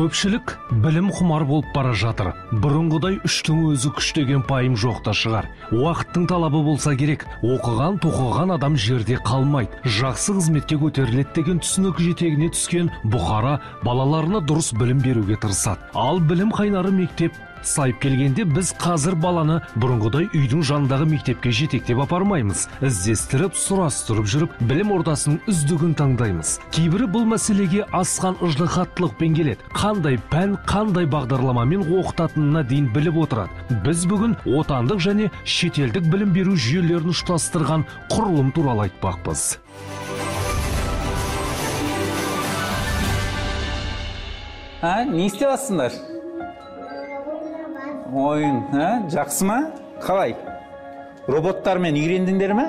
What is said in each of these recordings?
Көпшілік білім құмар болып бара жатыр. Бұрынғыдай үштің өзі күш деген пайым жоқта шығар. Уақыттың талабы болса керек, оқыған, тоқыған адам жерде қалмайды. Жақсы қызметке көтеріледі деген түсінік жетегіне түскен бұқара балаларына дұрыс білім беруге тырысады. Ал білім қайнары мектеп сайып келгенде біз қазір баланы бұрынғыдай үйдің жанындағы мектепке жетектеп апармаймыз. Іздестіріп, сұрастырып жүріп, білім ордасының үздігін таңдаймыз. Кейбірі бұл мәселеге асқан ыждахаттылықпен келеді. Қандай пән, қандай бағдарламамен оқытатынына дейін біліп отырады. Біз бүгін отандық және шетелдік білім беру жүйелерін ұштастырған құрылым туралы айтпақпыз. Не істеп жатсыңдар? Ойын, жақсы ма? Қалай? Роботтармен үйрендіңдер ме?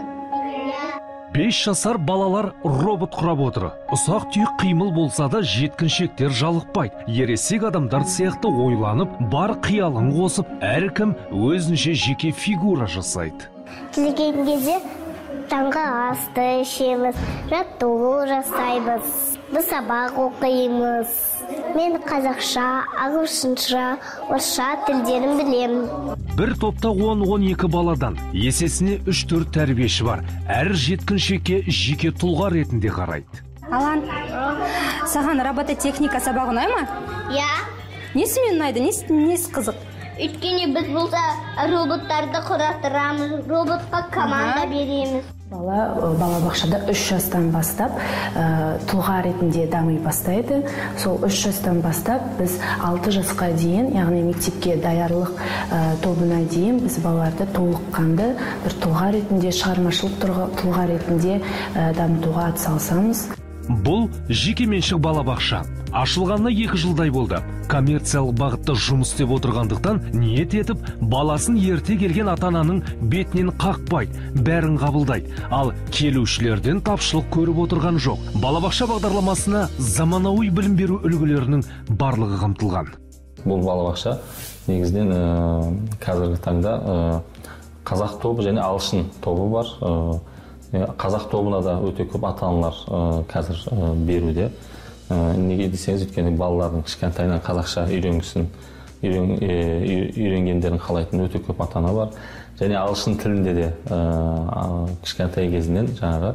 5 жасар балалар робот құрап отыр. Ұсақ түйек қимыл болса да жеткіншектер жалықпайды. Ересек адамдар сияқты ойланып, бар қиялын қосып, әркім өзінше жеке фигура жасайды. Келген кезде таңғы асты ішеміз, жаттығу жасаймыз, біз сабақ оқимыз. Мен қазақша, ағылшынша, орысша тілдерін білемін. Бір топта 10-12 баладан, есесіне 3-4 тәрбиеші бар. Әр жеткіншекке жеке тұлға ретінде қарайды. Алан, саған робототехника сабағы ұнай ма? Я. Несімен ұнайды, несі қызық? Өйткені біз болса роботтарды құратырамыз, роботқа команда береміз. Бала бақшада 3 жастан бастап тұлға ретінде дами бастайды. Сол 3 жастан бастап біз 6 жасқа дейін, яғни мектепке даярлық тобына дейін біз балаларды толыққанды бір тұлға ретінде, шығармашылық тұлға ретінде дамытуға атсалысамыз. Бұл жекеменшік балабақша. Ашылғанына 2 жылдай болды. Коммерциялық бағытта жұмыс істеп отырғандықтан ниет етіп, баласын ерте келген ата-ананың бетінен қақпайды, бәрін қабылдайды. Ал келушілерден тапшылық көріп отырған жоқ. Балабақша бағдарламасына заманауи білім беру үлгілерінің барлығы қамтылған. Бұл балабақша негізінен қазіргі таңда қазақ тобы және ағылшын тобы бар. Қазақ тобына да өте көп ата-аналар қазір беруде. Неге десеңіз, өйткені балалардың кішкентайынан қазақша үйренгендерін қалайтын өте көп ата-ана бар. Және ағылшын тілінде де кішкентай кезінен жаңағы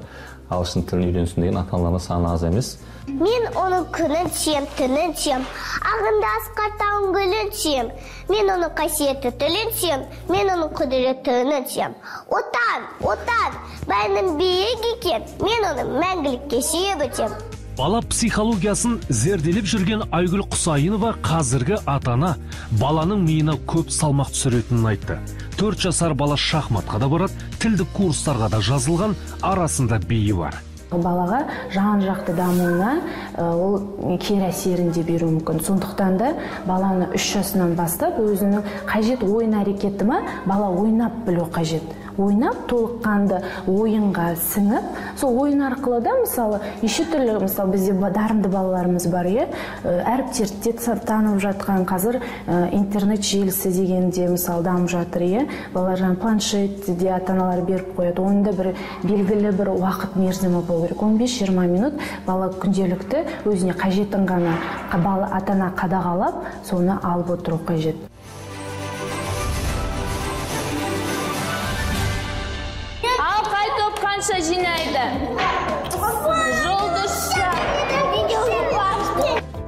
ағылшын тілін үйренсін деген ата-аналардың саны аз емес. Мен оның күнін сем, түнін сем, ағында асқартауын гүлін сем, мен оның қасиетті тілін сем, мен оның құдіретінің сем. Отан, бәрінің биік екен, мен оның мәңгілікке сүйіп өтем. Бала психологиясын зерделеп жүрген Айгүл Құсайынова қазіргі ата-ана баланың миына көп салмақ түсіретінін айтты. 4 жасар бала шахматқа да барады, тілдік курстарға да жазылған, арасында биі бар. Балаға жан-жақты дамуына ол кері әсерін де беруі мүмкін. Сондықтан да баланы 3 жасынан бастап өзінің қажет ойын әрекеті ма, бала ойнап білу қажет. Ойнап, толыққанды ойынға сіңіп, сол ойын арқылы да, мысалы, неше түрлі, мысалы, бізде дарынды балаларымыз бар, әріптерді танып жатқан, қазір интернет желісі дегенде, мысалы, дамып жатыр, балалар жаңа планшетті де ата-аналар беріп қояды. Онда бір белгілі бір уақыт мерзімі болу керек. 15-20 минут бала күнделікті өзіне қажетін ғана ата-ана қадағалап, соны алып отыру қажет. Қанша жинайды? Жұлдызша.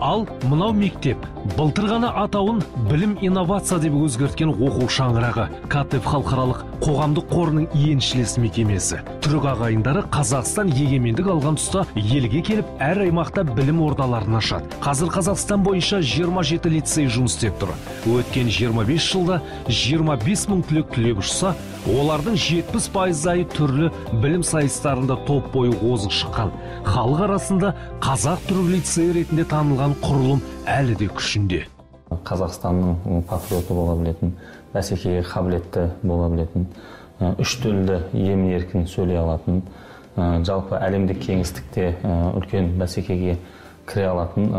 Ал мынау мектеп. Былтыр ғана атауын білім инновация деп өзгерткен оқу шаңырағы. КТФ халықаралық қоғамдық қорының еншілес мекемесі. Түрік ағайындары Қазақстан егемендік алған тұста елге келіп, әр аймақта білім ордаларын ашады. Қазір Қазақстан бойынша 27 лицей жұмыс істеп тұр. Өткен 25 жылда 25 мың түлек ұшса, олардың 70%-ы түрлі білім сайыстарында топ бойы озық шыққан. Халық арасында қазақ түрік лицейі ретінде танылған құрылым әлі де күшінде. Қазақстанның патриоты бола білетін, бәсекеге қабілетті бола білетін, 3 тілді емін-еркін сөйлей алатын, жалпы әлемдік кеңістікте үлкен бәсекеге кіре алатын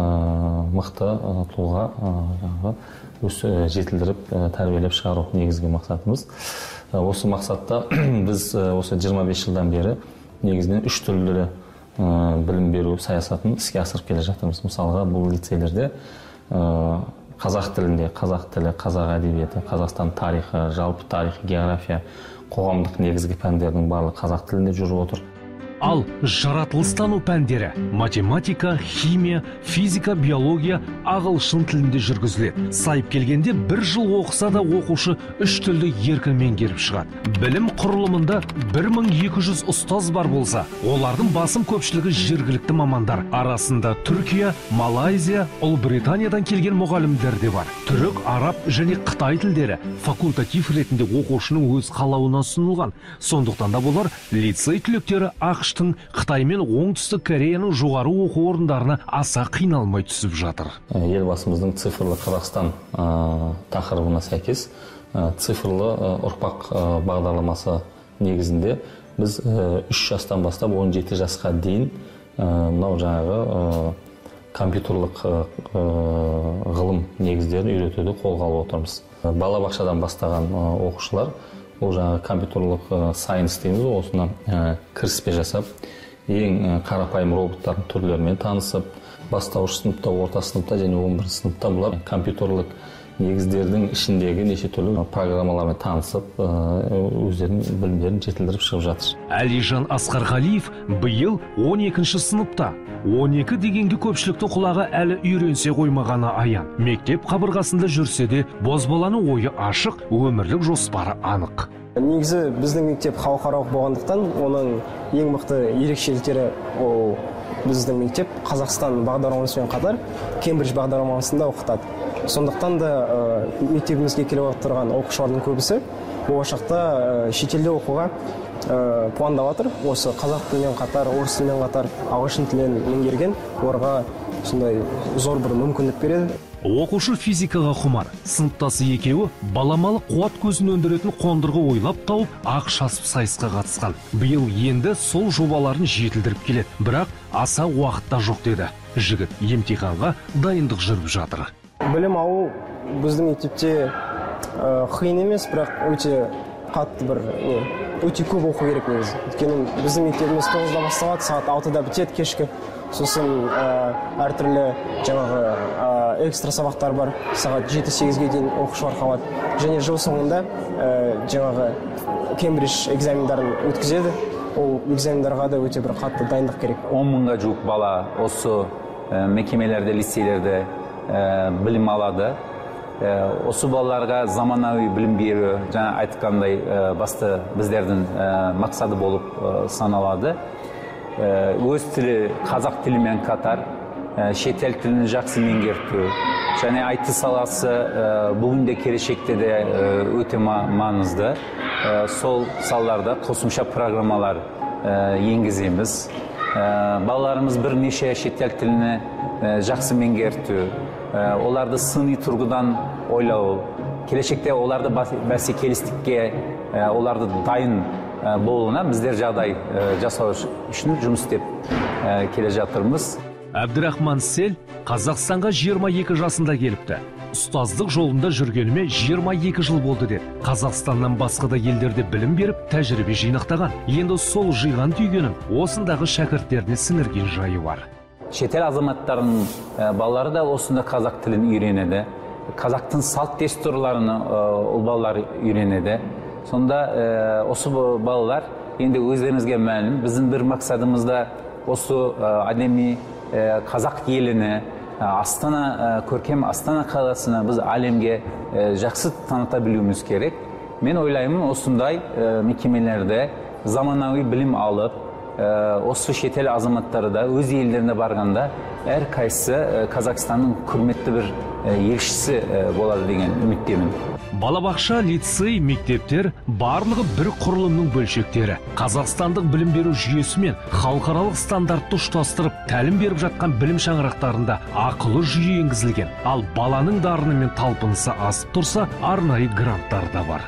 мықты тұлға жетілдіріп, тәрбиелеп шығару негізгі мақсатымыз. Осы мақсатта біз осы 25 жылдан бері негізінен 3 түрлі білім беру саясатын іске асырып келе жатырмыз. Мысалға, бұл лицейлерде қазақ тілінде, қазақ тілі, қазақ әдебиеті, Қазақстан тарихы, жалпы тарих, география, қоғамдық негізгі пәндердің барлығы қазақ тілінде жүріп отыр. Ал жаратылыстану пәндері математика, химия, физика, биология ағылшын тілінде жүргізіледі. Сайып келгенде бір жыл оқыса да оқушы 3 тілді еркін меңгеріп шығады. Білім құрылымында 1200 ұстаз бар болса, олардың басым көпшілігі жергілікті мамандар. Арасында Түркия, Малайзия, Ұлыбританиядан келген мұғалімдер де бар. Түрік, араб және қытай тілдері факультатив ретінде оқушының өз қалауына ұсынылған. Сондықтан да болар лицей түлектері Қытай мен Оңтүстік Кореяның жоғары оқу орындарына аса қиналмай түсіп жатыр. Елбасымыздың цифрлы Қазақстан тақырыбына сәйкес цифрлы ұрпақ бағдарламасы негізінде біз 3 жастан бастап 17 жасқа дейін мынау жаңағы компьютерлік ғылым негіздерін үйретуді қолға алып отырмыз. Балабақшадан бастаған оқушылар ол жаңағы компьютерлік сайенс дейміз, осына кіріспе жасап, ең қарапайым роботтардың түрлерімен танысып, бастауыш сыныпта, орта сыныпта және 11 сыныпта бұлар компьютерлік негіздердің ішіндегі неше түрлі программалармен танысып, өздерінің білімдерін жетілдіріп шығып жатыр. Әлижан Асқарғалиев биыл 12 сыныпта. 12 дегенге көпшілікті құлағы әлі үйренсе қоймағаны аян. Мектеп қабырғасында жүрсе де, бозбаланың ойы ашық, өмірлік жоспары анық. Негізі біздің мектеп халықаралық болғандықтан, оның ең мықты ерекшеліктері ол біздің мектеп Қазақстан бағдарламасымен қатар Кембридж бағдарламасында оқытады. Сондықтан да мектебімізге келіп отырған оқушылардың көбісі болашақта шетелде оқуға пландап жатыр. Осы қазақ тілімен қатар, орыс тілімен қатар, ағылшын тілін меңгерген оларға сондай зор бір мүмкіндік береді. Оқушы физикаға құмар. Сыныптасы екеуі баламалы қуат көзін өндіретін қондырғы ойлап тауып, ақшасып сайысқа қатысқан. Биыл енді сол жобаларын жетілдіріп келеді. Бірақ аса уақытта жоқ деді. Жігіт емтиханға дайындық жүріп жатыр. Білім алу біздің мектепте қиын емес, бірақ өте қатты бір өте көп оқу керек негізі. Өйткені біздің мектебіміз 9-да басталады, сағат 6-да бітеді кешкі. Сосын әртүрлі жаңағы экстра сабақтар бар, сағат 7-8-ге дейін оқушылар қалады. Және жыл соңында жаңағы Кембридж экзамендарын өткізеді. Ол экзамендарға да өте бір қатты дайындық керек. 10 мыңға жуық бала осы мекемелерде, лицейлерде білім алады. Осы балаларға заманауи білім беру, жаңа айтқандай басты біздердің мақсаты болып саналады. Өз тілі, қазақ тілімен қатар шетел тілін жақсы меңгерту және IT саласы бүгінде келешекте де өте маңызды. Сол салаларда қосымша программалар енгіземіз. Балаларымыз бірнеше шетел тіліне жақсы меңгерту, оларды сыни тұрғыдан ойлау, келешекте оларды бәсекелестікке, оларды дайын болуына біздер жағдай жасау үшін жұмыс істеп келе жатырмыз. Әбдірахман Сел Қазақстанға 22 жасында келіпті. Ұстаздық жолында жүргеніме 22 жыл болды деді. Қазақстаннан басқа да елдерде білім беріп, тәжірибе жинақтаған. Енді сол жиған түйгенін осындағы шәкірттеріне сіңірген жайы бар. Шетел азаматтарының балалары да осында қазақ тілін үйренеді. Қазақтың салт дәстүрлерін ол балалар үйренеді. Сонда осы балалар енді өздеріңізге мәлім, біздің бір мақсатымызда осы әдеми қазақ еліні, Астана, көркем Астана қаласына біз әлемге жақсы таныта білуіміз керек. Мен ойлаймын, осындай мекемелерде заманауи білім алып, осы шетел азаматтары да өз елдеріне барғанда әрқайсысы Қазақстанның құрметті бір елшісі болады деген үміттемін. Балабақша, лицей, мектептер барлығы бір құрылымның бөлшектері. Қазақстандық білім беру жүйесі мен халықаралық стандартты ұштастырып, тәлім беріп жатқан білім шаңырақтарында ақылы жүйе енгізілген. Ал баланың дарыны мен талпынысы асып тұрса, арнайы гранттар да бар.